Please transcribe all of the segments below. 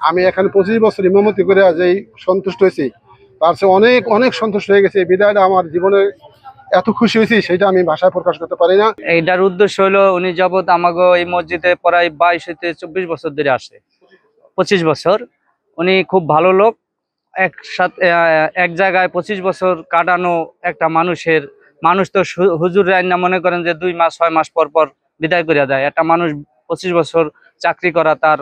আমি এখানে 25 বছর ইমামতি করে যেই সন্তুষ্ট হয়েছি, তার চেয়ে অনেক অনেক সন্তুষ্ট হয়ে গেছে। এই বিদায়টা আমার জীবনে এত খুশি হয়েছি, সেটা আমি ভাষায় প্রকাশ করতে পারি না। এইটার উদ্দেশ্য হলো উনি যাবত আমাকে এই মসজিদে প্রায় 22 থেকে 24 বছর ধরে আসে, 25 বছর। উনি খুব ভালো লোক। একসাথে এক জায়গায় 25 বছর কাটানো একটা মানুষ তো হুজুর না মনে করেন যে 2 মাস 6 মাস পর পর বিদায় করে দেয়। একটা মানুষ 25 বছর চাকরি করা তার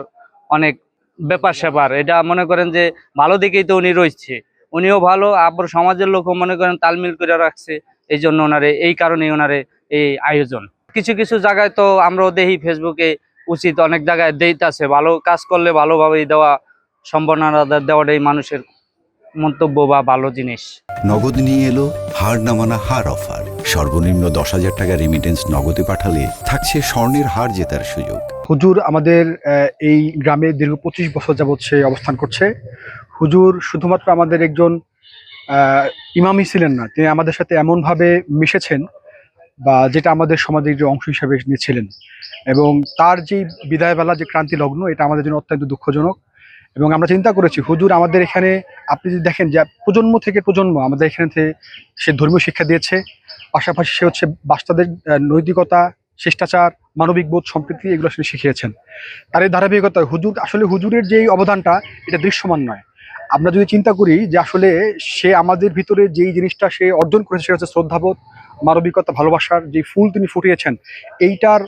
অনেক ব্যাপার স্যাপার, এটা মনে করেন যে ভালো দিকেই তো উনি রয়েছে। উনিও ভালো, আবার সমাজের লোকও মনে করেন তালমিল করে রাখছে। এই জন্য ওনারে, এই কারণেই ওনারে এই আয়োজন। কিছু কিছু জায়গায় তো আমরাও দেখি ফেসবুকে, উচিত অনেক জায়গায় দিতেছে, ভালো কাজ করলে ভালোভাবেই দেওয়া, সম্ভাবনা দেওয়াটাই মানুষের মন্তব্য বা ভালো জিনিস। নগদ নিয়ে এলো হার নামানা হার অফার। সর্বনিম্ন 10,000 টাকা রেমিটেন্স নগদে পাঠালে থাকছে স্বর্ণের হার জেতার সুযোগ। হুজুর আমাদের এই গ্রামে দীর্ঘ 25 বছর যাবৎ সে অবস্থান করছে। হুজুর শুধুমাত্র আমাদের একজন ইমামই ছিলেন না, তিনি আমাদের সাথে এমনভাবে মিশেছেন বা যেটা আমাদের সমাজের যে অংশ হিসেবে নিয়েছিলেন। এবং তার যে বিদায়বেলা যে ক্রান্তি লগ্ন, এটা আমাদের জন্য অত্যন্ত দুঃখজনক। এবং আমরা চিন্তা করেছি হুজুর আমাদের এখানে, আপনি যদি দেখেন যে প্রজন্ম থেকে প্রজন্ম আমাদের এখানে সে ধর্মীয় শিক্ষা দিয়েছে, পাশাপাশি সে হচ্ছে বাচ্চাদের নৈতিকতা, শিষ্টাচার, মানবিক বোধ, সম্প্রীতি এগুলো আসলে শিখিয়েছেন। তার এই ধারাবাহিকতা হুজুরের যে অবদানটা, এটা দৃশ্যমান নয়। আমরা যদি চিন্তা করি যে আসলে সে আমাদের ভিতরে যেই জিনিসটা সে অর্জন করেছে, সেটা হচ্ছে শ্রদ্ধাবোধ, মানবিকতা, ভালোবাসার যে ফুল তিনি ফুটিয়েছেন, এইটার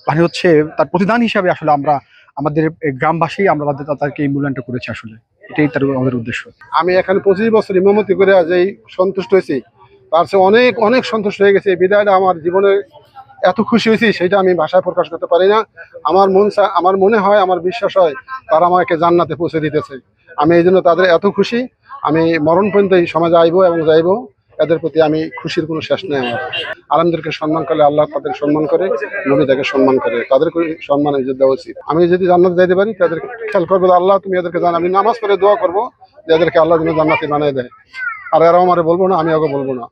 মানে হচ্ছে তার প্রতিদান হিসাবে আসলে আমরা আমাদের গ্রামবাসী আমরা তাদেরকে এই মূল্যায়নটা করেছি। আসলে এটাই আমাদের উদ্দেশ্য। আমি এখানে 25 বছর ইমামতি করে যেই সন্তুষ্ট হয়েছি, তার চেয়ে অনেক অনেক সন্তুষ্ট হয়ে গেছে। এই বিদায়টা আমার জীবনে এত খুশি হয়েছি, সেটা আমি ভাষায় প্রকাশ করতে পারি না। আমার মনে হয়, আমার বিশ্বাস হয়, তারা আমাকে জান্নাতে পৌঁছে দিতেছে। আমি এই জন্য তাদের এত খুশি। আমি মরণ পর্যন্ত এই সমাজে আইব এবং যাইব। এদের প্রতি আমি খুশির কোনো শেষ নেই আমার। আলেমদেরকে সম্মান করলে আল্লাহ তাদের সম্মান করে, নবী তাকে সম্মান করে। তাদেরকে সম্মান ইজ্জত দেওয়া উচিত। আমি যদি জান্নাত যাইতে পারি, তাদেরকে খেয়াল করবো, আল্লাহ তুমি এদেরকে জান। আমি নামাজ পড়ে দোয়া করবো যে এদেরকে আল্লাহ যেন জান্নাতে বানিয়ে দেয়। আর এরাও আমারে বলবো না, আমি ওকে বলবো না।